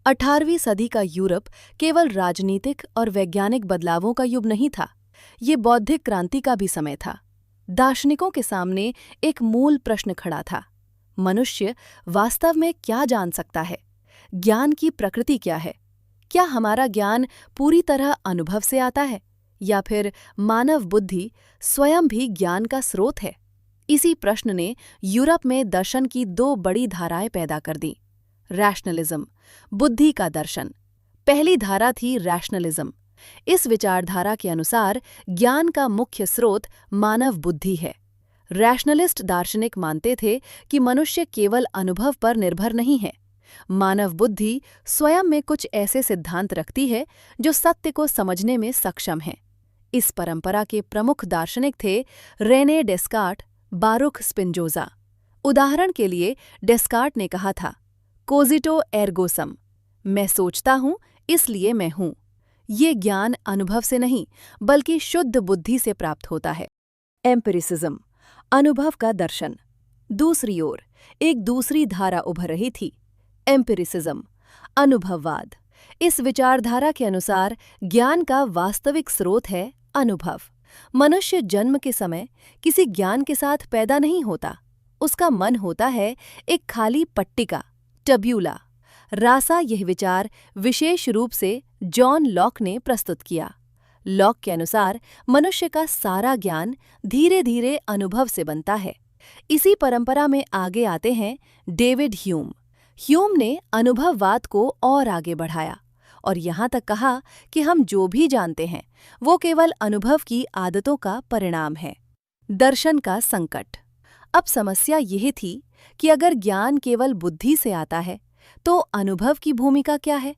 18वीं सदी का यूरोप केवल राजनीतिक और वैज्ञानिक बदलावों का युग नहीं था, ये बौद्धिक क्रांति का भी समय था। दार्शनिकों के सामने एक मूल प्रश्न खड़ा था। मनुष्य वास्तव में क्या जान सकता है? ज्ञान की प्रकृति क्या है? क्या हमारा ज्ञान पूरी तरह अनुभव से आता है या फिर मानव बुद्धि स्वयं भी ज्ञान का स्रोत है? इसी प्रश्न ने यूरोप में दर्शन की दो बड़ी धाराएं पैदा कर दी। रैशनलिज्म, बुद्धि का दर्शन। पहली धारा थी रैशनलिज्म। इस विचारधारा के अनुसार ज्ञान का मुख्य स्रोत मानव बुद्धि है। रैशनलिस्ट दार्शनिक मानते थे कि मनुष्य केवल अनुभव पर निर्भर नहीं है। मानव बुद्धि स्वयं में कुछ ऐसे सिद्धांत रखती है जो सत्य को समझने में सक्षम हैं। इस परंपरा के प्रमुख दार्शनिक थे रेने डेस्कार्ट, बारुख स्पिनोज़ा। उदाहरण के लिए डेस्कार्ट ने कहा था, कोजिटो एर्गो सम, मैं सोचता हूं इसलिए मैं हूं। ये ज्ञान अनुभव से नहीं बल्कि शुद्ध बुद्धि से प्राप्त होता है। एम्पिरिसिज्म, अनुभव का दर्शन। दूसरी ओर एक दूसरी धारा उभर रही थी, एम्पिरिसिज्म, अनुभववाद। इस विचारधारा के अनुसार ज्ञान का वास्तविक स्रोत है अनुभव। मनुष्य जन्म के समय किसी ज्ञान के साथ पैदा नहीं होता, उसका मन होता है एक खाली पट्टिका, टब्यूला रासा। यह विचार विशेष रूप से जॉन लॉक ने प्रस्तुत किया। लॉक के अनुसार मनुष्य का सारा ज्ञान धीरे धीरे अनुभव से बनता है। इसी परंपरा में आगे आते हैं डेविड ह्यूम। ह्यूम ने अनुभववाद को और आगे बढ़ाया और यहाँ तक कहा कि हम जो भी जानते हैं वो केवल अनुभव की आदतों का परिणाम है। दर्शन का संकट। अब समस्या यह थी कि अगर ज्ञान केवल बुद्धि से आता है तो अनुभव की भूमिका क्या है?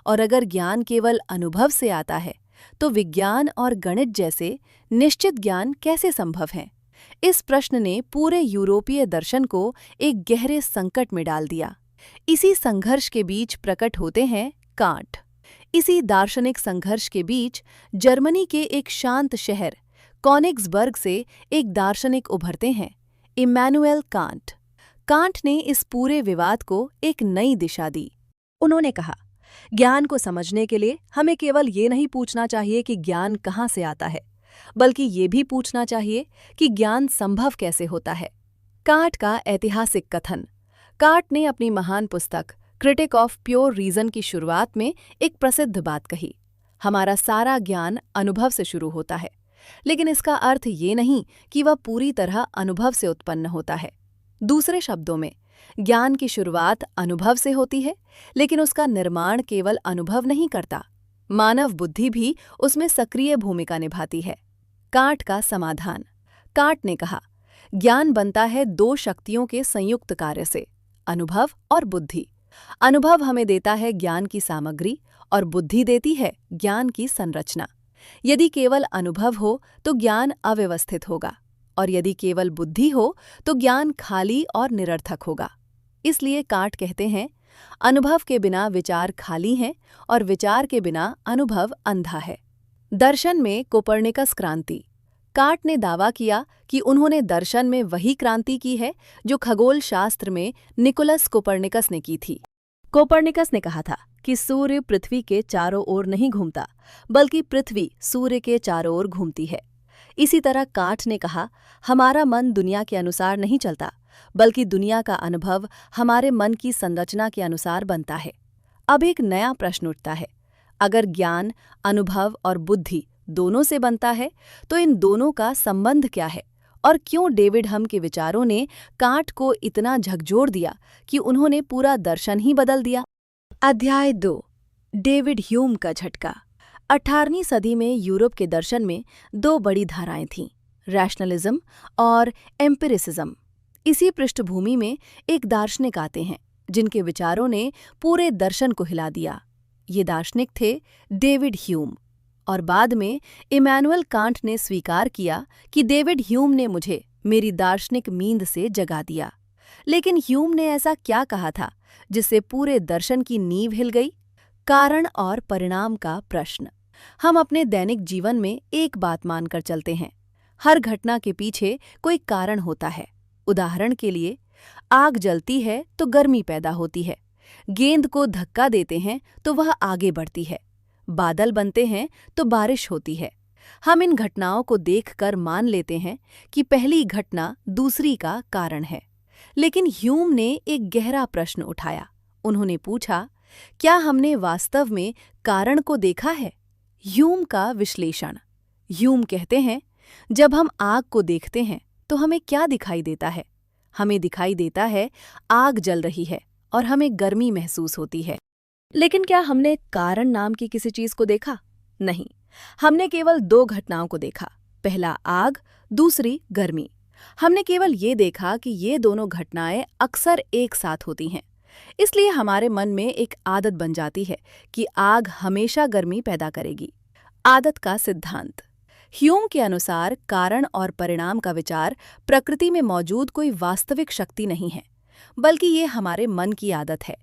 और अगर ज्ञान केवल अनुभव से आता है तो विज्ञान और गणित जैसे निश्चित ज्ञान कैसे संभव हैं? इस प्रश्न ने पूरे यूरोपीय दर्शन को एक गहरे संकट में डाल दिया। इसी संघर्ष के बीच प्रकट होते हैं कांट। इसी दार्शनिक संघर्ष के बीच जर्मनी के एक शांत शहर कॉनिग्सबर्ग से एक दार्शनिक उभरते हैं, इमैनुएल कांट। कांट ने इस पूरे विवाद को एक नई दिशा दी। उन्होंने कहा, ज्ञान को समझने के लिए हमें केवल ये नहीं पूछना चाहिए कि ज्ञान कहाँ से आता है, बल्कि ये भी पूछना चाहिए कि ज्ञान संभव कैसे होता है। कांट का ऐतिहासिक कथन। कांट ने अपनी महान पुस्तक क्रिटिक ऑफ प्योर रीजन की शुरुआत में एक प्रसिद्ध बात कही, हमारा सारा ज्ञान अनुभव से शुरू होता है, लेकिन इसका अर्थ ये नहीं कि वह पूरी तरह अनुभव से उत्पन्न होता है। दूसरे शब्दों में, ज्ञान की शुरुआत अनुभव से होती है, लेकिन उसका निर्माण केवल अनुभव नहीं करता, मानव बुद्धि भी उसमें सक्रिय भूमिका निभाती है। कांट का समाधान। कांट ने कहा, ज्ञान बनता है दो शक्तियों के संयुक्त कार्य से, अनुभव और बुद्धि। अनुभव हमें देता है ज्ञान की सामग्री और बुद्धि देती है ज्ञान की संरचना। यदि केवल अनुभव हो तो ज्ञान अव्यवस्थित होगा, और यदि केवल बुद्धि हो तो ज्ञान खाली और निरर्थक होगा। इसलिए कांट कहते हैं, अनुभव के बिना विचार खाली हैं और विचार के बिना अनुभव अंधा है। दर्शन में कोपर्निकस क्रांति। कांट ने दावा किया कि उन्होंने दर्शन में वही क्रांति की है जो खगोल शास्त्र में निकोलस कोपर्निकस ने की थी। कोपर्निकस ने कहा था कि सूर्य पृथ्वी के चारों ओर नहीं घूमता, बल्कि पृथ्वी सूर्य के चारों ओर घूमती है। इसी तरह कांट ने कहा, हमारा मन दुनिया के अनुसार नहीं चलता, बल्कि दुनिया का अनुभव हमारे मन की संरचना के अनुसार बनता है। अब एक नया प्रश्न उठता है, अगर ज्ञान, अनुभव और बुद्धि दोनों से बनता है तो इन दोनों का संबंध क्या है, और क्यों डेविड ह्यूम के विचारों ने कांट को इतना झकझोर दिया कि उन्होंने पूरा दर्शन ही बदल दिया। अध्याय 2, डेविड ह्यूम का झटका। 18वीं सदी में यूरोप के दर्शन में दो बड़ी धाराएं थीं, रैशनलिज्म और एम्पिरिसिज्म। इसी पृष्ठभूमि में एक दार्शनिक आते हैं जिनके विचारों ने पूरे दर्शन को हिला दिया। ये दार्शनिक थे डेविड ह्यूम। और बाद में इमैनुएल कांट ने स्वीकार किया कि डेविड ह्यूम ने मुझे मेरी दार्शनिक नींद से जगा दिया। लेकिन ह्यूम ने ऐसा क्या कहा था जिससे पूरे दर्शन की नींव हिल गई? कारण और परिणाम का प्रश्न। हम अपने दैनिक जीवन में एक बात मानकर चलते हैं, हर घटना के पीछे कोई कारण होता है। उदाहरण के लिए, आग जलती है तो गर्मी पैदा होती है, गेंद को धक्का देते हैं तो वह आगे बढ़ती है, बादल बनते हैं तो बारिश होती है। हम इन घटनाओं को देखकर मान लेते हैं कि पहली घटना दूसरी का कारण है। लेकिन ह्यूम ने एक गहरा प्रश्न उठाया। उन्होंने पूछा, क्या हमने वास्तव में कारण को देखा है? ह्यूम का विश्लेषण। ह्यूम कहते हैं, जब हम आग को देखते हैं तो हमें क्या दिखाई देता है? हमें दिखाई देता है आग जल रही है और हमें गर्मी महसूस होती है। लेकिन क्या हमने कारण नाम की किसी चीज को देखा? नहीं, हमने केवल दो घटनाओं को देखा, पहला आग, दूसरी गर्मी। हमने केवल ये देखा कि ये दोनों घटनाएं अक्सर एक साथ होती हैं। इसलिए हमारे मन में एक आदत बन जाती है कि आग हमेशा गर्मी पैदा करेगी। आदत का सिद्धांत। ह्यूम के अनुसार कारण और परिणाम का विचार प्रकृति में मौजूद कोई वास्तविक शक्ति नहीं है, बल्कि ये हमारे मन की आदत है।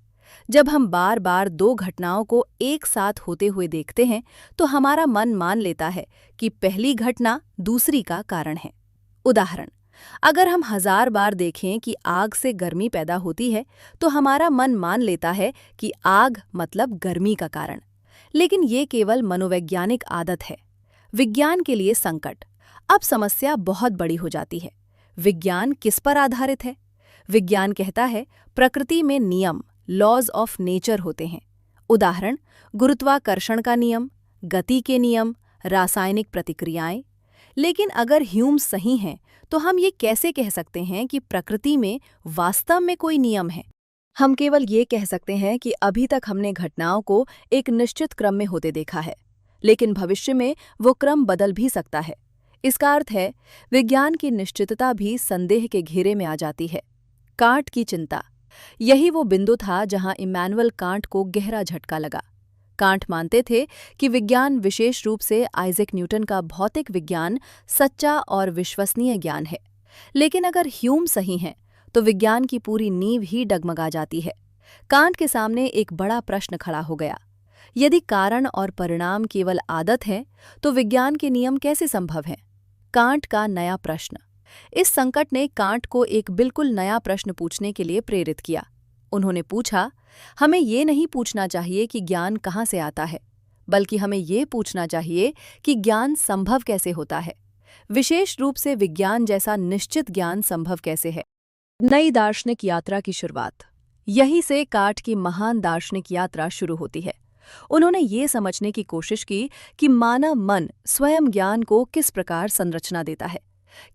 जब हम बार बार दो घटनाओं को एक साथ होते हुए देखते हैं तो हमारा मन मान लेता है कि पहली घटना दूसरी का कारण है। उदाहरण, अगर हम 1000 बार देखें कि आग से गर्मी पैदा होती है तो हमारा मन मान लेता है कि आग मतलब गर्मी का कारण। लेकिन ये केवल मनोवैज्ञानिक आदत है। विज्ञान के लिए संकट। अब समस्या बहुत बड़ी हो जाती है। विज्ञान किस पर आधारित है? विज्ञान कहता है प्रकृति में नियम, लॉज ऑफ नेचर होते हैं। उदाहरण, गुरुत्वाकर्षण का नियम, गति के नियम, रासायनिक प्रतिक्रियाएं। लेकिन अगर ह्यूम सही हैं तो हम ये कैसे कह सकते हैं कि प्रकृति में वास्तव में कोई नियम है? हम केवल ये कह सकते हैं कि अभी तक हमने घटनाओं को एक निश्चित क्रम में होते देखा है, लेकिन भविष्य में वो क्रम बदल भी सकता है। इसका अर्थ है विज्ञान की निश्चितता भी संदेह के घेरे में आ जाती है। कांट की चिंता। यही वो बिंदु था जहां इमैनुअल कांट को गहरा झटका लगा। कांट मानते थे कि विज्ञान, विशेष रूप से आइजैक न्यूटन का भौतिक विज्ञान, सच्चा और विश्वसनीय ज्ञान है। लेकिन अगर ह्यूम सही हैं तो विज्ञान की पूरी नींव ही डगमगा जाती है। कांट के सामने एक बड़ा प्रश्न खड़ा हो गया। यदि कारण और परिणाम केवल आदत है तो विज्ञान के नियम कैसे संभव हैं? कांट का नया प्रश्न। इस संकट ने कांट को एक बिल्कुल नया प्रश्न पूछने के लिए प्रेरित किया। उन्होंने पूछा, हमें ये नहीं पूछना चाहिए कि ज्ञान कहाँ से आता है, बल्कि हमें ये पूछना चाहिए कि ज्ञान संभव कैसे होता है। विशेष रूप से विज्ञान जैसा निश्चित ज्ञान संभव कैसे है। नई दार्शनिक यात्रा की शुरुआत। यहीं से कांट की महान दार्शनिक यात्रा शुरू होती है। उन्होंने ये समझने की कोशिश की कि मानव मन स्वयं ज्ञान को किस प्रकार संरचना देता है।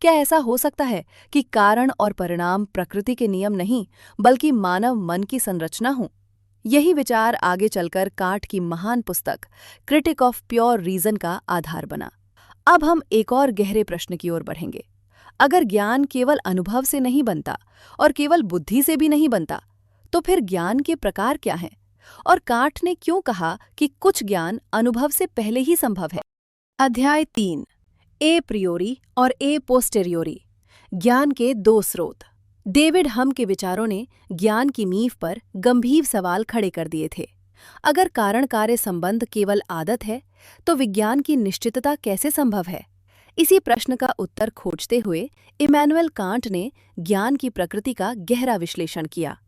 क्या ऐसा हो सकता है कि कारण और परिणाम प्रकृति के नियम नहीं, बल्कि मानव मन की संरचना हों? यही विचार आगे चलकर कांट की महान पुस्तक क्रिटिक ऑफ प्योर रीजन का आधार बना। अब हम एक और गहरे प्रश्न की ओर बढ़ेंगे। अगर ज्ञान केवल अनुभव से नहीं बनता और केवल बुद्धि से भी नहीं बनता, तो फिर ज्ञान के प्रकार क्या हैं? और कांट ने क्यों कहा कि कुछ ज्ञान अनुभव से पहले ही संभव है? अध्याय 3, ए प्रियोरी और ए पोस्टेरियोरी। ज्ञान के दो स्रोत। डेविड हम के विचारों ने ज्ञान की नींव पर गंभीर सवाल खड़े कर दिए थे। अगर कारण कार्य संबंध केवल आदत है तो विज्ञान की निश्चितता कैसे संभव है? इसी प्रश्न का उत्तर खोजते हुए इमैनुअल कांट ने ज्ञान की प्रकृति का गहरा विश्लेषण किया।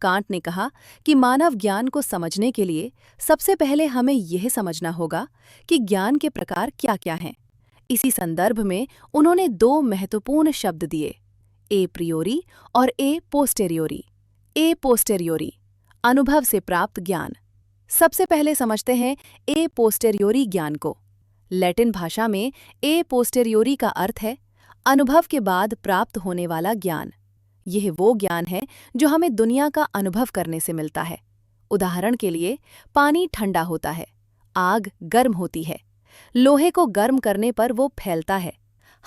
कांट ने कहा कि मानव ज्ञान को समझने के लिए सबसे पहले हमें यह समझना होगा कि ज्ञान के प्रकार क्या-क्या हैं। इसी संदर्भ में उन्होंने दो महत्वपूर्ण शब्द दिए, ए प्रियोरी और ए पोस्टेरियोरी। ए पोस्टेरियोरी, अनुभव से प्राप्त ज्ञान। सबसे पहले समझते हैं ए पोस्टेरियोरी ज्ञान को। लैटिन भाषा में ए पोस्टेरियोरी का अर्थ है अनुभव के बाद प्राप्त होने वाला ज्ञान। यह वो ज्ञान है जो हमें दुनिया का अनुभव करने से मिलता है। उदाहरण के लिए, पानी ठंडा होता है, आग गर्म होती है, लोहे को गर्म करने पर वो फैलता है।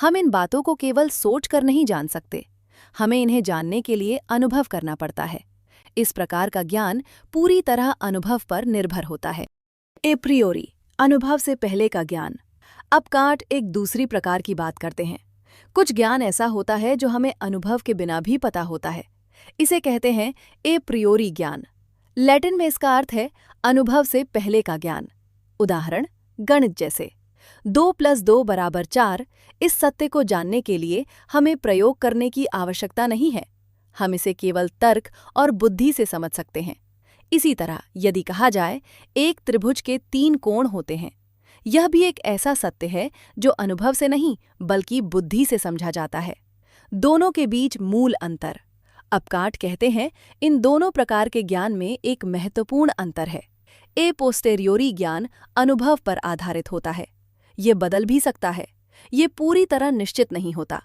हम इन बातों को केवल सोच कर नहीं जान सकते, हमें इन्हें जानने के लिए अनुभव करना पड़ता है। इस प्रकार का ज्ञान पूरी तरह अनुभव पर निर्भर होता है। ए प्रियोरी, अनुभव से पहले का ज्ञान। अब कांट एक दूसरी प्रकार की बात करते हैं। कुछ ज्ञान ऐसा होता है जो हमें अनुभव के बिना भी पता होता है। इसे कहते हैं ए प्रियोरी ज्ञान। लैटिन में इसका अर्थ है अनुभव से पहले का ज्ञान। उदाहरण, गणित जैसे 2 + 2 = 4। इस सत्य को जानने के लिए हमें प्रयोग करने की आवश्यकता नहीं है। हम इसे केवल तर्क और बुद्धि से समझ सकते हैं। इसी तरह यदि कहा जाए एक त्रिभुज के 3 कोण होते हैं, यह भी एक ऐसा सत्य है जो अनुभव से नहीं बल्कि बुद्धि से समझा जाता है। दोनों के बीच मूल अंतर। अब कांट कहते हैं इन दोनों प्रकार के ज्ञान में एक महत्वपूर्ण अंतर है। ए पोस्टेरियोरी ज्ञान अनुभव पर आधारित होता है। ये बदल भी सकता है, ये पूरी तरह निश्चित नहीं होता।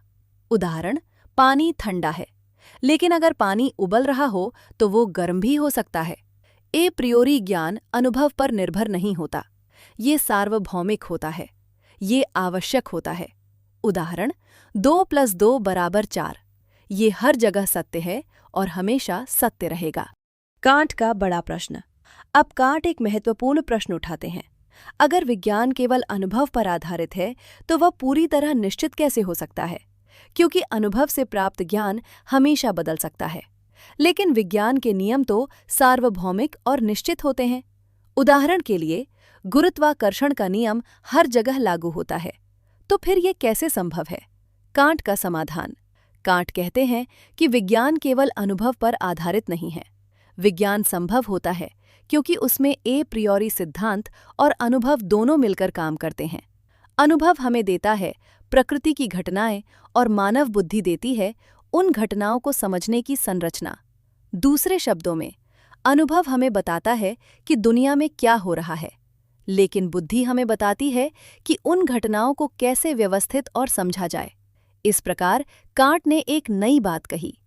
उदाहरण, पानी ठंडा है, लेकिन अगर पानी उबल रहा हो तो वो गर्म भी हो सकता है। ए प्रियोरी ज्ञान अनुभव पर निर्भर नहीं होता, ये सार्वभौमिक होता है, ये आवश्यक होता है। उदाहरण, 2 + 2 = 4, ये हर जगह सत्य है और हमेशा सत्य रहेगा। कांट का बड़ा प्रश्न। अब कांट एक महत्वपूर्ण प्रश्न उठाते हैं। अगर विज्ञान केवल अनुभव पर आधारित है तो वह पूरी तरह निश्चित कैसे हो सकता है, क्योंकि अनुभव से प्राप्त ज्ञान हमेशा बदल सकता है। लेकिन विज्ञान के नियम तो सार्वभौमिक और निश्चित होते हैं। उदाहरण के लिए, गुरुत्वाकर्षण का नियम हर जगह लागू होता है, तो फिर ये कैसे संभव है? कांट का समाधान। कांट कहते हैं कि विज्ञान केवल अनुभव पर आधारित नहीं है। विज्ञान संभव होता है क्योंकि उसमें ए प्रियोरी सिद्धांत और अनुभव दोनों मिलकर काम करते हैं। अनुभव हमें देता है प्रकृति की घटनाएं और मानव बुद्धि देती है उन घटनाओं को समझने की संरचना। दूसरे शब्दों में, अनुभव हमें बताता है कि दुनिया में क्या हो रहा है, लेकिन बुद्धि हमें बताती है कि उन घटनाओं को कैसे व्यवस्थित और समझा जाए। इस प्रकार कांट ने एक नई बात कही,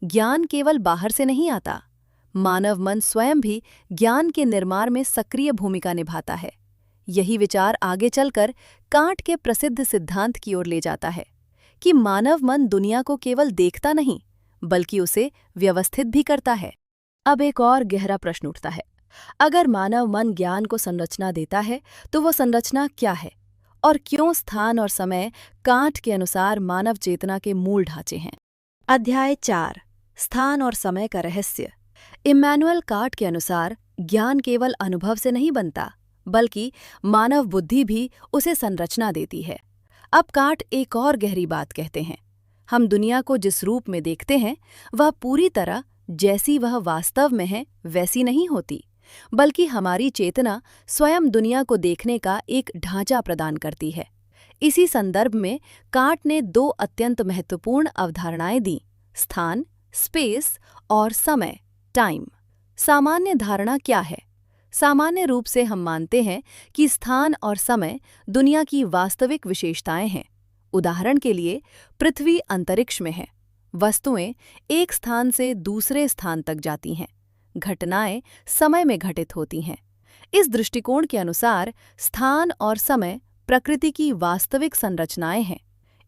ज्ञान केवल बाहर से नहीं आता, मानव मन स्वयं भी ज्ञान के निर्माण में सक्रिय भूमिका निभाता है। यही विचार आगे चलकर कांट के प्रसिद्ध सिद्धांत की ओर ले जाता है कि मानव मन दुनिया को केवल देखता नहीं बल्कि उसे व्यवस्थित भी करता है। अब एक और गहरा प्रश्न उठता है, अगर मानव मन ज्ञान को संरचना देता है तो वो संरचना क्या है और क्यों स्थान और समय कांट के अनुसार मानव चेतना के मूल ढांचे हैं? अध्याय 4, स्थान और समय का रहस्य। इम्मानुएल कांट के अनुसार ज्ञान केवल अनुभव से नहीं बनता बल्कि मानव बुद्धि भी उसे संरचना देती है। अब कांट एक और गहरी बात कहते हैं, हम दुनिया को जिस रूप में देखते हैं वह पूरी तरह जैसी वह वास्तव में है वैसी नहीं होती, बल्कि हमारी चेतना स्वयं दुनिया को देखने का एक ढांचा प्रदान करती है। इसी संदर्भ में कांट ने 2 अत्यंत महत्वपूर्ण अवधारणाएं दी, स्थान स्पेस और समय टाइम। सामान्य धारणा क्या है? सामान्य रूप से हम मानते हैं कि स्थान और समय दुनिया की वास्तविक विशेषताएं हैं। उदाहरण के लिए, पृथ्वी अंतरिक्ष में है, वस्तुएं एक स्थान से दूसरे स्थान तक जाती हैं, घटनाएं समय में घटित होती हैं। इस दृष्टिकोण के अनुसार स्थान और समय प्रकृति की वास्तविक संरचनाएं हैं।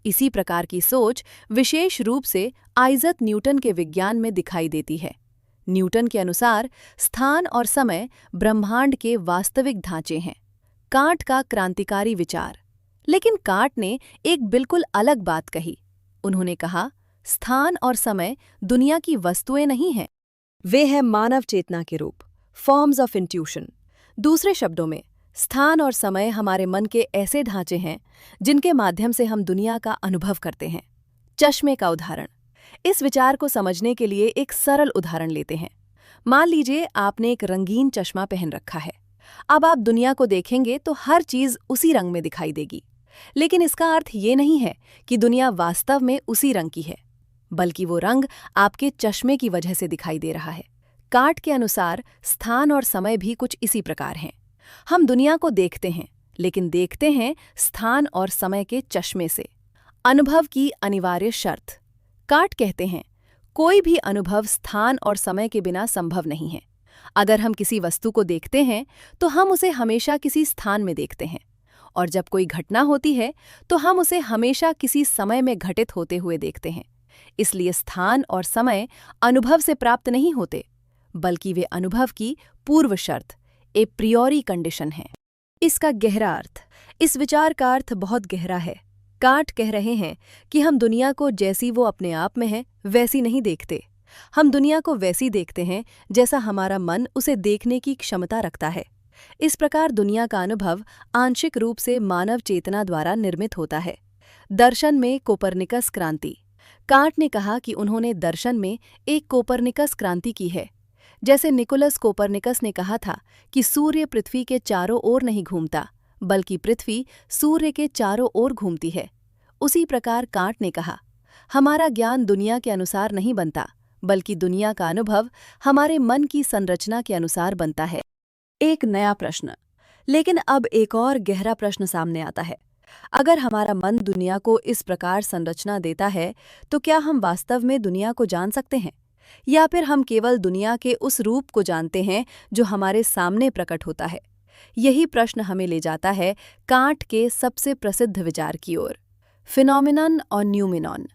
इसी प्रकार की सोच विशेष रूप से आइजक न्यूटन के विज्ञान में दिखाई देती है। न्यूटन के अनुसार स्थान और समय ब्रह्मांड के वास्तविक ढांचे हैं। कांट का क्रांतिकारी विचार। लेकिन कांट ने एक बिल्कुल अलग बात कही। उन्होंने कहा, स्थान और समय दुनिया की वस्तुएं नहीं हैं, वे हैं मानव चेतना के रूप, फॉर्म्स ऑफ इंट्यूशन। दूसरे शब्दों में, स्थान और समय हमारे मन के ऐसे ढांचे हैं जिनके माध्यम से हम दुनिया का अनुभव करते हैं। चश्मे का उदाहरण। इस विचार को समझने के लिए एक सरल उदाहरण लेते हैं। मान लीजिए आपने एक रंगीन चश्मा पहन रखा है। अब आप दुनिया को देखेंगे तो हर चीज उसी रंग में दिखाई देगी, लेकिन इसका अर्थ ये नहीं है कि दुनिया वास्तव में उसी रंग की है, बल्कि वो रंग आपके चश्मे की वजह से दिखाई दे रहा है। कांट के अनुसार स्थान और समय भी कुछ इसी प्रकार हैं। हम दुनिया को देखते हैं, लेकिन देखते हैं स्थान और समय के चश्मे से। अनुभव की अनिवार्य शर्त। कांट कहते हैं, कोई भी अनुभव स्थान और समय के बिना संभव नहीं है। अगर हम किसी वस्तु को देखते हैं तो हम उसे हमेशा किसी स्थान में देखते हैं, और जब कोई घटना होती है तो हम उसे हमेशा किसी समय में घटित होते हुए देखते हैं। इसलिए स्थान और समय अनुभव से प्राप्त नहीं होते, बल्कि वे अनुभव की पूर्व शर्त, ए प्रियोरी कंडीशन है। इसका गहरा अर्थ। इस विचार का अर्थ बहुत गहरा है। कांट कह रहे हैं कि हम दुनिया को जैसी वो अपने आप में है वैसी नहीं देखते। हम दुनिया को वैसी देखते हैं जैसा हमारा मन उसे देखने की क्षमता रखता है। इस प्रकार दुनिया का अनुभव आंशिक रूप से मानव चेतना द्वारा निर्मित होता है। दर्शन में कोपरनिकस क्रांति। कांट ने कहा कि उन्होंने दर्शन में एक कोपरनिकस क्रांति की है, जैसे निकोलस कोपरनिकस ने कहा था कि सूर्य पृथ्वी के चारों ओर नहीं घूमता, बल्कि पृथ्वी सूर्य के चारों ओर घूमती है। उसी प्रकार कांट ने कहा, हमारा ज्ञान दुनिया के अनुसार नहीं बनता, बल्कि दुनिया का अनुभव हमारे मन की संरचना के अनुसार बनता है। एक नया प्रश्न। लेकिन अब एक और गहरा प्रश्न सामने आता है। अगर हमारा मन दुनिया को इस प्रकार संरचना देता है, तो क्या हम वास्तव में दुनिया को जान सकते हैं, या फिर हम केवल दुनिया के उस रूप को जानते हैं जो हमारे सामने प्रकट होता है? यही प्रश्न हमें ले जाता है कांट के सबसे प्रसिद्ध विचार की ओर, फिनोमिनन और न्यूमिनॉन,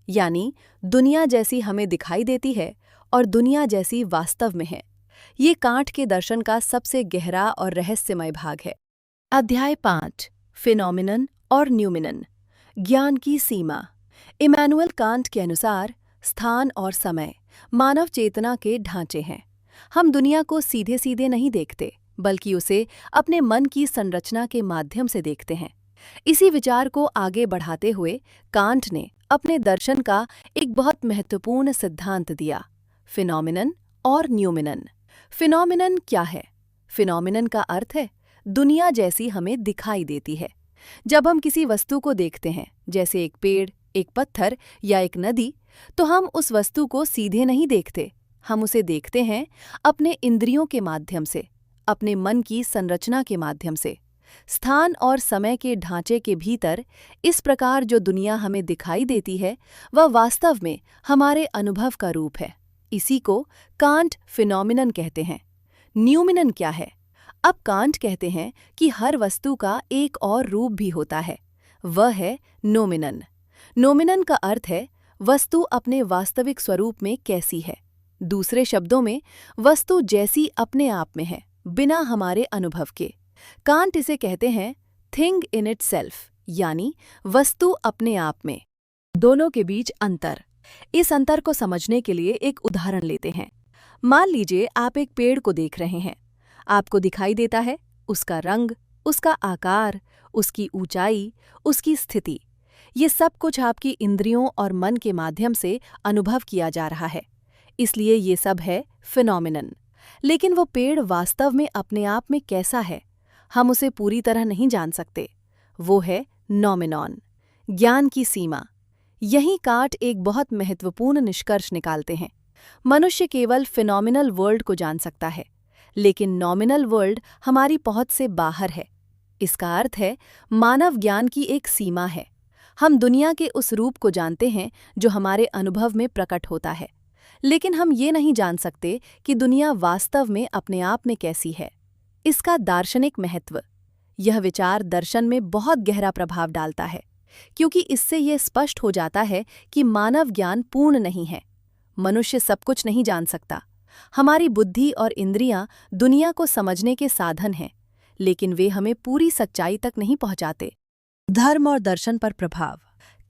यानी दुनिया जैसी हमें दिखाई देती है और दुनिया जैसी वास्तव में है। ये कांट के दर्शन का सबसे गहरा और रहस्यमय भाग है। अध्याय 5, फिनोमिनन और न्यूमिनन, ज्ञान की सीमा। इमैनुअल कांट के अनुसार स्थान और समय मानव चेतना के ढांचे हैं। हम दुनिया को सीधे सीधे नहीं देखते, बल्कि उसे अपने मन की संरचना के माध्यम से देखते हैं। इसी विचार को आगे बढ़ाते हुए कांट ने अपने दर्शन का एक बहुत महत्वपूर्ण सिद्धांत दिया, फिनोमिनन और न्यूमिनन। फिनोमिनन क्या है? फिनोमिनन का अर्थ है दुनिया जैसी हमें दिखाई देती है। जब हम किसी वस्तु को देखते हैं, जैसे एक पेड़, एक पत्थर या एक नदी, तो हम उस वस्तु को सीधे नहीं देखते। हम उसे देखते हैं अपने इंद्रियों के माध्यम से, अपने मन की संरचना के माध्यम से। स्थान और समय के ढांचे के भीतर इस प्रकार जो दुनिया हमें दिखाई देती है, वह वास्तव में हमारे अनुभव का रूप है। इसी को कांट फिनोमिनन कहते हैं। न्यूमिनन क्या है? अब कांट कहते हैं कि हर वस्तु का एक और रूप भी होता है, वह है नोमिनन। नोमिनन का अर्थ है वस्तु अपने वास्तविक स्वरूप में कैसी है। दूसरे शब्दों में, वस्तु जैसी अपने आप में है, बिना हमारे अनुभव के। कांट इसे कहते हैं थिंग इन इटसेल्फ, यानी वस्तु अपने आप में। दोनों के बीच अंतर। इस अंतर को समझने के लिए एक उदाहरण लेते हैं। मान लीजिए आप एक पेड़ को देख रहे हैं। आपको दिखाई देता है उसका रंग, उसका आकार, उसकी ऊंचाई, उसकी स्थिति। ये सब कुछ आपकी इंद्रियों और मन के माध्यम से अनुभव किया जा रहा है, इसलिए ये सब है फिनोमिनन। लेकिन वो पेड़ वास्तव में अपने आप में कैसा है, हम उसे पूरी तरह नहीं जान सकते। वो है नोमिनॉन, ज्ञान की सीमा। यहीं कांट एक बहुत महत्वपूर्ण निष्कर्ष निकालते हैं। मनुष्य केवल फिनोमिनल वर्ल्ड को जान सकता है, लेकिन नॉमिनल वर्ल्ड हमारी पहुंच से बाहर है। इसका अर्थ है मानव ज्ञान की एक सीमा है। हम दुनिया के उस रूप को जानते हैं जो हमारे अनुभव में प्रकट होता है, लेकिन हम ये नहीं जान सकते कि दुनिया वास्तव में अपने आप में कैसी है। इसका दार्शनिक महत्व। यह विचार दर्शन में बहुत गहरा प्रभाव डालता है, क्योंकि इससे यह स्पष्ट हो जाता है कि मानव ज्ञान पूर्ण नहीं है। मनुष्य सब कुछ नहीं जान सकता। हमारी बुद्धि और इंद्रियां दुनिया को समझने के साधन हैं, लेकिन वे हमें पूरी सच्चाई तक नहीं पहुंचाते। धर्म और दर्शन पर प्रभाव।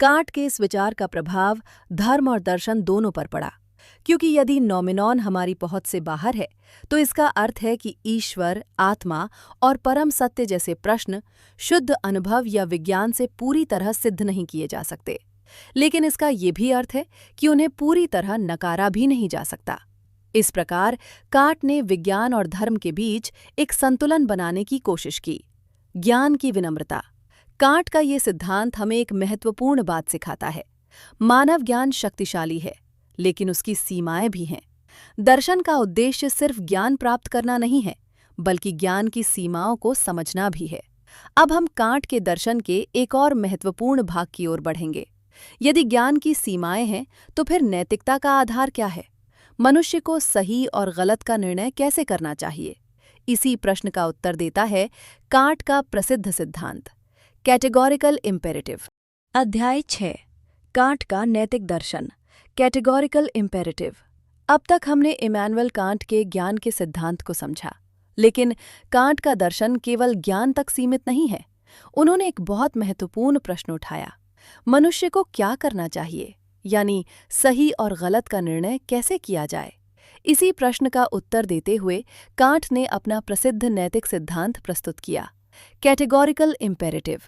कांट के इस विचार का प्रभाव धर्म और दर्शन दोनों पर पड़ा, क्योंकि यदि नोमिनॉन हमारी पहुंच से बाहर है, तो इसका अर्थ है कि ईश्वर, आत्मा और परम सत्य जैसे प्रश्न शुद्ध अनुभव या विज्ञान से पूरी तरह सिद्ध नहीं किए जा सकते। लेकिन इसका ये भी अर्थ है कि उन्हें पूरी तरह नकारा भी नहीं जा सकता। इस प्रकार कांट ने विज्ञान और धर्म के बीच एक संतुलन बनाने की कोशिश की। ज्ञान की विनम्रता। कांट का ये सिद्धांत हमें एक महत्वपूर्ण बात सिखाता है। मानव ज्ञान शक्तिशाली है, लेकिन उसकी सीमाएं भी हैं। दर्शन का उद्देश्य सिर्फ ज्ञान प्राप्त करना नहीं है, बल्कि ज्ञान की सीमाओं को समझना भी है। अब हम कांट के दर्शन के एक और महत्वपूर्ण भाग की ओर बढ़ेंगे। यदि ज्ञान की सीमाएं हैं, तो फिर नैतिकता का आधार क्या है? मनुष्य को सही और गलत का निर्णय कैसे करना चाहिए? इसी प्रश्न का उत्तर देता है कांट का प्रसिद्ध सिद्धांत, कैटेगोरिकल इम्पेरेटिव। अध्याय 6, कांट का नैतिक दर्शन, कैटेगोरिकल इम्पेरेटिव। अब तक हमने इमैनुअल कांट के ज्ञान के सिद्धांत को समझा, लेकिन कांट का दर्शन केवल ज्ञान तक सीमित नहीं है। उन्होंने एक बहुत महत्वपूर्ण प्रश्न उठाया, मनुष्य को क्या करना चाहिए, यानी सही और गलत का निर्णय कैसे किया जाए। इसी प्रश्न का उत्तर देते हुए कांट ने अपना प्रसिद्ध नैतिक सिद्धांत प्रस्तुत किया, कैटेगोरिकल इम्पेरेटिव।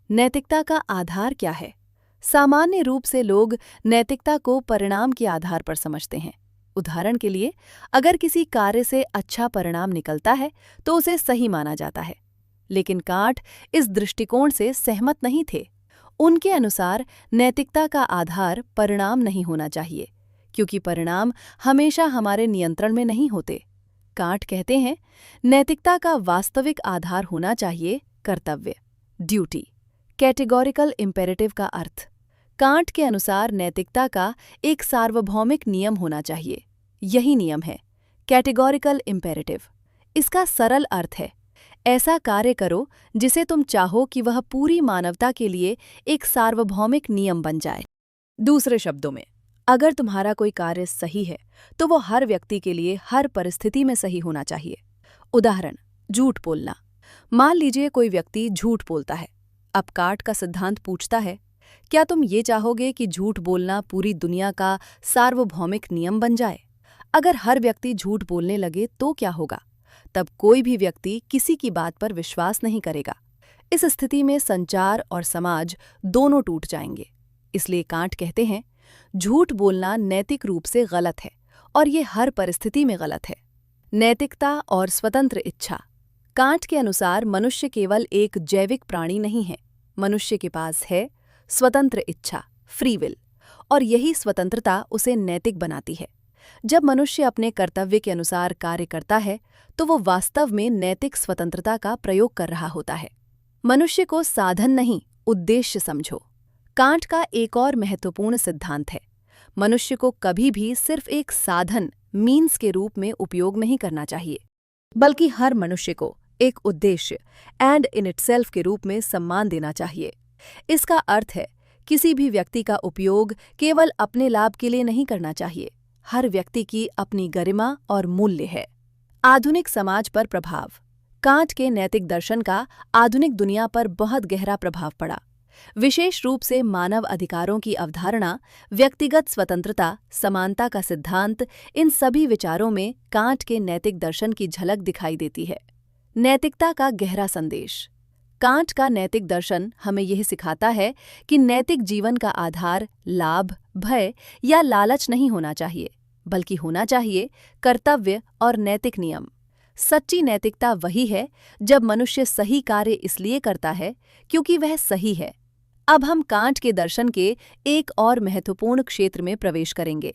नैतिकता का आधार क्या है? सामान्य रूप से लोग नैतिकता को परिणाम के आधार पर समझते हैं, उदाहरण के लिए, अगर किसी कार्य से अच्छा परिणाम निकलता है तो उसे सही माना जाता है, लेकिन कांट इस दृष्टिकोण से सहमत नहीं थे। उनके अनुसार नैतिकता का आधार परिणाम नहीं होना चाहिए, क्योंकि परिणाम हमेशा हमारे नियंत्रण में नहीं होते। कांट कहते हैं, नैतिकता का वास्तविक आधार होना चाहिए कर्तव्य, ड्यूटी। कैटेगोरिकल इम्पेरेटिव का अर्थ। कांट के अनुसार नैतिकता का एक सार्वभौमिक नियम होना चाहिए। यही नियम है कैटेगोरिकल इम्पेरेटिव। इसका सरल अर्थ है, ऐसा कार्य करो जिसे तुम चाहो कि वह पूरी मानवता के लिए एक सार्वभौमिक नियम बन जाए। दूसरे शब्दों में, अगर तुम्हारा कोई कार्य सही है तो वो हर व्यक्ति के लिए हर परिस्थिति में सही होना चाहिए। उदाहरण, झूठ बोलना। मान लीजिए कोई व्यक्ति झूठ बोलता है। अब कांट का सिद्धांत पूछता है, क्या तुम ये चाहोगे कि झूठ बोलना पूरी दुनिया का सार्वभौमिक नियम बन जाए? अगर हर व्यक्ति झूठ बोलने लगे तो क्या होगा? तब कोई भी व्यक्ति किसी की बात पर विश्वास नहीं करेगा। इस स्थिति में संचार और समाज दोनों टूट जाएंगे। इसलिए कांट कहते हैं, झूठ बोलना नैतिक रूप से गलत है और ये हर परिस्थिति में गलत है। नैतिकता और स्वतंत्र इच्छा। कांट के अनुसार मनुष्य केवल एक जैविक प्राणी नहीं है। मनुष्य के पास है स्वतंत्र इच्छा, फ्री विल, और यही स्वतंत्रता उसे नैतिक बनाती है। जब मनुष्य अपने कर्तव्य के अनुसार कार्य करता है तो वो वास्तव में नैतिक स्वतंत्रता का प्रयोग कर रहा होता है। मनुष्य को साधन नहीं, उद्देश्य समझो। कांट का एक और महत्वपूर्ण सिद्धांत है, मनुष्य को कभी भी सिर्फ एक साधन, मीन्स के रूप में उपयोग नहीं करना चाहिए, बल्कि हर मनुष्य को एक उद्देश्य, एंड इन इटसेल्फ के रूप में सम्मान देना चाहिए। इसका अर्थ है, किसी भी व्यक्ति का उपयोग केवल अपने लाभ के लिए नहीं करना चाहिए। हर व्यक्ति की अपनी गरिमा और मूल्य है। आधुनिक समाज पर प्रभाव। कांट के नैतिक दर्शन का आधुनिक दुनिया पर बहुत गहरा प्रभाव पड़ा। विशेष रूप से मानव अधिकारों की अवधारणा, व्यक्तिगत स्वतंत्रता, समानता का सिद्धांत, इन सभी विचारों में कांट के नैतिक दर्शन की झलक दिखाई देती है। नैतिकता का गहरा संदेश। कांट का नैतिक दर्शन हमें यह सिखाता है कि नैतिक जीवन का आधार लाभ, भय या लालच नहीं होना चाहिए, बल्कि होना चाहिए कर्तव्य और नैतिक नियम। सच्ची नैतिकता वही है जब मनुष्य सही कार्य इसलिए करता है क्योंकि वह सही है। अब हम कांट के दर्शन के एक और महत्वपूर्ण क्षेत्र में प्रवेश करेंगे।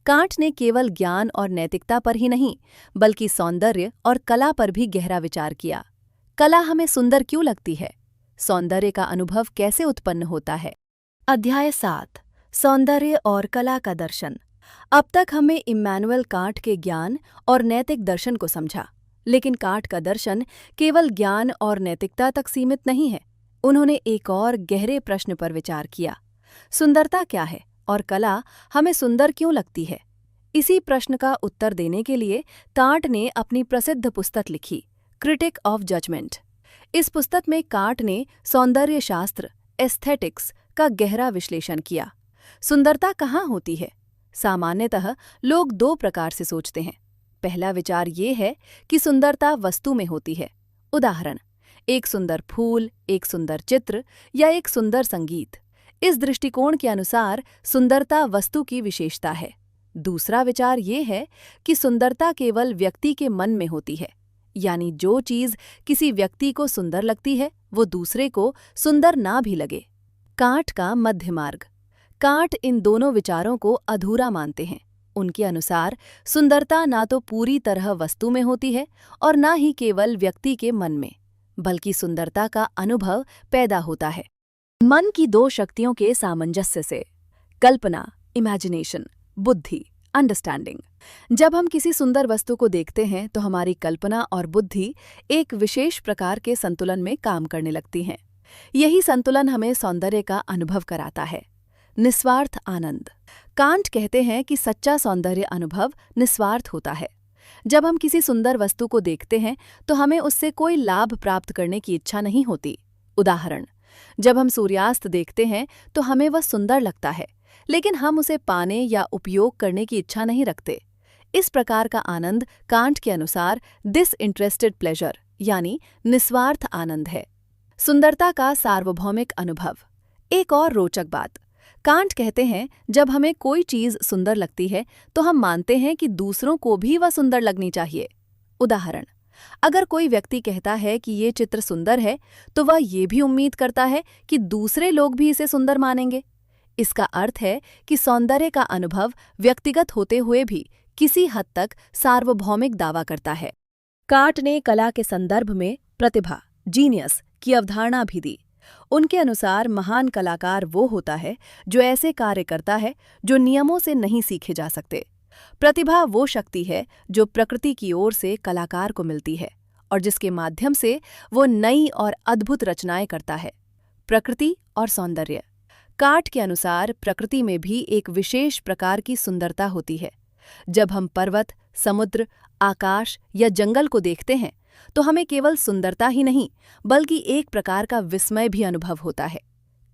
कांट ने केवल ज्ञान और नैतिकता पर ही नहीं, बल्कि सौंदर्य और कला पर भी गहरा विचार किया। कला हमें सुंदर क्यों लगती है? सौंदर्य का अनुभव कैसे उत्पन्न होता है? अध्याय 7, सौंदर्य और कला का दर्शन। अब तक हमें इम्मानुएल कांट के ज्ञान और नैतिक दर्शन को समझा, लेकिन कांट का दर्शन केवल ज्ञान और नैतिकता तक सीमित नहीं है। उन्होंने एक और गहरे प्रश्न पर विचार किया, सुंदरता क्या है और कला हमें सुंदर क्यों लगती है? इसी प्रश्न का उत्तर देने के लिए कांट ने अपनी प्रसिद्ध पुस्तक लिखी, क्रिटिक ऑफ जजमेंट। इस पुस्तक में कांट ने सौंदर्य शास्त्र, एस्थेटिक्स का गहरा विश्लेषण किया। सुंदरता कहाँ होती है? सामान्यतः लोग दो प्रकार से सोचते हैं। पहला विचार ये है कि सुंदरता वस्तु में होती है। उदाहरण, एक सुंदर फूल, एक सुंदर चित्र या एक सुंदर संगीत। इस दृष्टिकोण के अनुसार सुंदरता वस्तु की विशेषता है। दूसरा विचार ये है कि सुंदरता केवल व्यक्ति के मन में होती है, यानी जो चीज किसी व्यक्ति को सुंदर लगती है वो दूसरे को सुंदर ना भी लगे। कांट का मध्य मार्ग। कांट इन दोनों विचारों को अधूरा मानते हैं। उनके अनुसार सुंदरता ना तो पूरी तरह वस्तु में होती है और ना ही केवल व्यक्ति के मन में, बल्कि सुंदरता का अनुभव पैदा होता है मन की दो शक्तियों के सामंजस्य से। कल्पना, इमेजिनेशन, बुद्धि, अंडरस्टैंडिंग। जब हम किसी सुंदर वस्तु को देखते हैं तो हमारी कल्पना और बुद्धि एक विशेष प्रकार के संतुलन में काम करने लगती हैं। यही संतुलन हमें सौंदर्य का अनुभव कराता है। निस्वार्थ आनंद। कांट कहते हैं कि सच्चा सौंदर्य अनुभव निस्वार्थ होता है। जब हम किसी सुंदर वस्तु को देखते हैं तो हमें उससे कोई लाभ प्राप्त करने की इच्छा नहीं होती। उदाहरण, जब हम सूर्यास्त देखते हैं तो हमें वह सुंदर लगता है, लेकिन हम उसे पाने या उपयोग करने की इच्छा नहीं रखते। इस प्रकार का आनंद कांट के अनुसार डिसइंटरेस्टेड प्लेजर यानी निस्वार्थ आनंद है। सुंदरता का सार्वभौमिक अनुभव। एक और रोचक बात, कांट कहते हैं, जब हमें कोई चीज सुंदर लगती है तो हम मानते हैं कि दूसरों को भी वह सुंदर लगनी चाहिए। उदाहरण, अगर कोई व्यक्ति कहता है कि ये चित्र सुंदर है तो वह ये भी उम्मीद करता है कि दूसरे लोग भी इसे सुंदर मानेंगे। इसका अर्थ है कि सौंदर्य का अनुभव व्यक्तिगत होते हुए भी किसी हद तक सार्वभौमिक दावा करता है। कांट ने कला के संदर्भ में प्रतिभा, जीनियस की अवधारणा भी दी। उनके अनुसार महान कलाकार वो होता है जो ऐसे कार्य करता है जो नियमों से नहीं सीखे जा सकते। प्रतिभा वो शक्ति है जो प्रकृति की ओर से कलाकार को मिलती है और जिसके माध्यम से वो नई और अद्भुत रचनाएं करता है। प्रकृति और सौंदर्य। कांट के अनुसार प्रकृति में भी एक विशेष प्रकार की सुंदरता होती है। जब हम पर्वत, समुद्र, आकाश या जंगल को देखते हैं तो हमें केवल सुंदरता ही नहीं बल्कि एक प्रकार का विस्मय भी अनुभव होता है।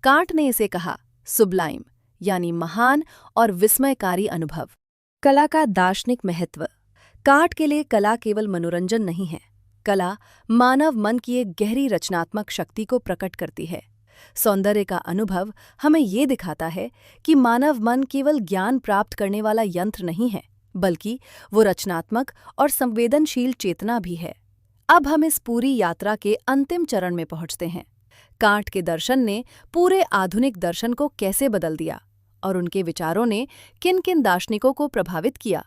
कांट ने इसे कहा सुब्लाइम, यानी महान और विस्मयकारी अनुभव। कला का दार्शनिक महत्व। कांट के लिए कला केवल मनोरंजन नहीं है। कला मानव मन की एक गहरी रचनात्मक शक्ति को प्रकट करती है। सौंदर्य का अनुभव हमें ये दिखाता है कि मानव मन केवल ज्ञान प्राप्त करने वाला यंत्र नहीं है, बल्कि वो रचनात्मक और संवेदनशील चेतना भी है। अब हम इस पूरी यात्रा के अंतिम चरण में पहुंचते हैं। कांट के दर्शन ने पूरे आधुनिक दर्शन को कैसे बदल दिया और उनके विचारों ने किन किन दार्शनिकों को प्रभावित किया।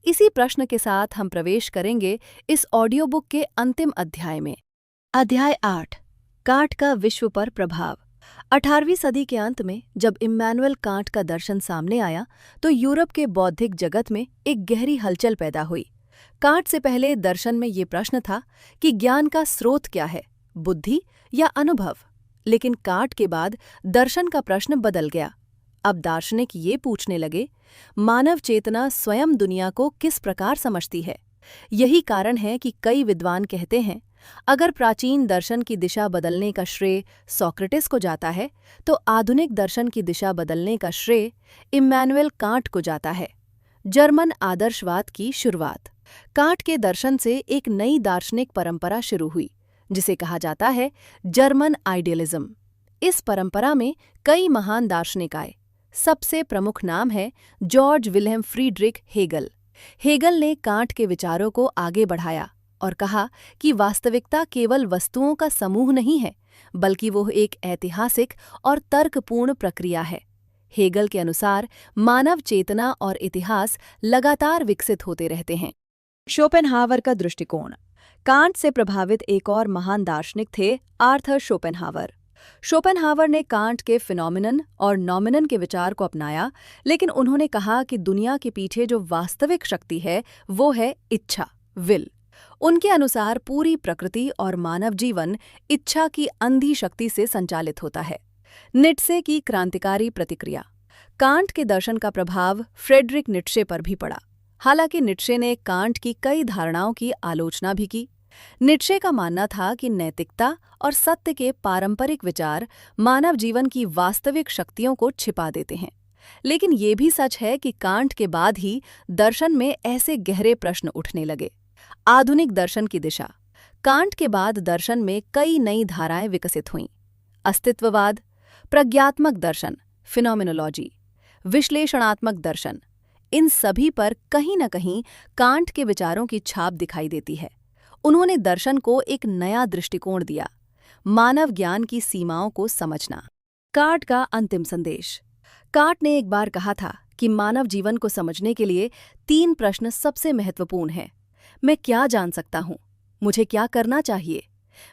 इसी प्रश्न के साथ हम प्रवेश करेंगे इस ऑडियो बुक के अंतिम अध्याय में। अध्याय 8, कांट का विश्व पर प्रभाव। 18वीं सदी के अंत में जब इम्मानुएल कांट का दर्शन सामने आया तो यूरोप के बौद्धिक जगत में एक गहरी हलचल पैदा हुई। कांट से पहले दर्शन में ये प्रश्न था कि ज्ञान का स्रोत क्या है, बुद्धि या अनुभव। लेकिन कांट के बाद दर्शन का प्रश्न बदल गया। अब दार्शनिक ये पूछने लगे, मानव चेतना स्वयं दुनिया को किस प्रकार समझती है। यही कारण है कि कई विद्वान कहते हैं, अगर प्राचीन दर्शन की दिशा बदलने का श्रेय सोक्रेटिस को जाता है तो आधुनिक दर्शन की दिशा बदलने का श्रेय इम्मानुएल कांट को जाता है। जर्मन आदर्शवाद की शुरुआत। कांट के दर्शन से एक नई दार्शनिक परंपरा शुरू हुई जिसे कहा जाता है जर्मन आइडियलिज्म। इस परंपरा में कई महान दार्शनिक आए। सबसे प्रमुख नाम है George Wilhelm Friedrich Hegel. Hegel ने कांट के विचारों को आगे बढ़ाया और कहा कि वास्तविकता केवल वस्तुओं का समूह नहीं है, बल्कि वो एक ऐतिहासिक और तर्कपूर्ण प्रक्रिया है। हेगल के अनुसार मानव चेतना और इतिहास लगातार विकसित होते रहते हैं। शोपेनहावर का दृष्टिकोण। कांट से प्रभावित एक और महान दार्शनिक थे आर्थर शोपेनहावर। शोपेनहावर ने कांट के फिनोमिनन और नॉमिनन के विचार को अपनाया, लेकिन उन्होंने कहा कि दुनिया के पीछे जो वास्तविक शक्ति है वो है इच्छा, विल। उनके अनुसार पूरी प्रकृति और मानव जीवन इच्छा की अंधी शक्ति से संचालित होता है। नीत्शे की क्रांतिकारी प्रतिक्रिया। कांट के दर्शन का प्रभाव फ्रेडरिक नीत्शे पर भी पड़ा। हालांकि नीत्शे ने कांट की कई धारणाओं की आलोचना भी की। नीत्शे का मानना था कि नैतिकता और सत्य के पारंपरिक विचार मानव जीवन की वास्तविक शक्तियों को छिपा देते हैं। लेकिन ये भी सच है कि कांट के बाद ही दर्शन में ऐसे गहरे प्रश्न उठने लगे। आधुनिक दर्शन की दिशा। कांट के बाद दर्शन में कई नई धाराएं विकसित हुईं। अस्तित्ववाद, प्रज्ञात्मक दर्शन, फिनोमिनोलॉजी, विश्लेषणात्मक दर्शन। इन सभी पर कहीं न कहीं कांट के विचारों की छाप दिखाई देती है। उन्होंने दर्शन को एक नया दृष्टिकोण दिया, मानव ज्ञान की सीमाओं को समझना। कांट का अंतिम संदेश। कांट ने एक बार कहा था कि मानव जीवन को समझने के लिए 3 प्रश्न सबसे महत्वपूर्ण हैं। मैं क्या जान सकता हूँ? मुझे क्या करना चाहिए?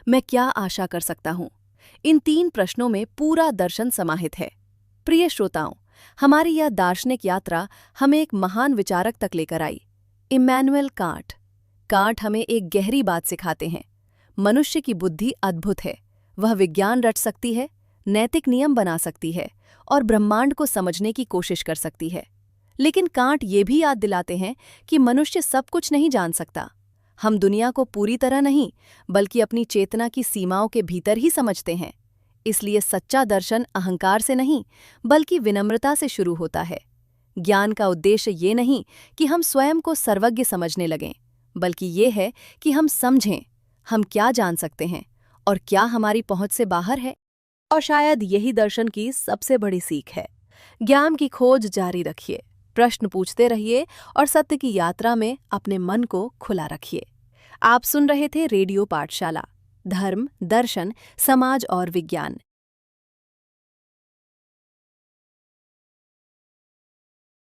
मैं क्या आशा कर सकता हूँ? इन 3 प्रश्नों में पूरा दर्शन समाहित है। प्रिय श्रोताओं, हमारी यह दार्शनिक यात्रा हमें एक महान विचारक तक लेकर आई, इम्मानुएल कांट। कांट हमें एक गहरी बात सिखाते हैं। मनुष्य की बुद्धि अद्भुत है। वह विज्ञान रच सकती है, नैतिक नियम बना सकती है और ब्रह्मांड को समझने की कोशिश कर सकती है। लेकिन कांट ये भी याद दिलाते हैं कि मनुष्य सब कुछ नहीं जान सकता। हम दुनिया को पूरी तरह नहीं, बल्कि अपनी चेतना की सीमाओं के भीतर ही समझते हैं। इसलिए सच्चा दर्शन अहंकार से नहीं, बल्कि विनम्रता से शुरू होता है। ज्ञान का उद्देश्य ये नहीं कि हम स्वयं को सर्वज्ञ समझने लगें, बल्कि ये है कि हम समझें हम क्या जान सकते हैं और क्या हमारी पहुंच से बाहर है। और शायद यही दर्शन की सबसे बड़ी सीख है। ज्ञान की खोज जारी रखिए, प्रश्न पूछते रहिए और सत्य की यात्रा में अपने मन को खुला रखिए। आप सुन रहे थे रेडियो पाठशाला, धर्म, दर्शन, समाज और विज्ञान।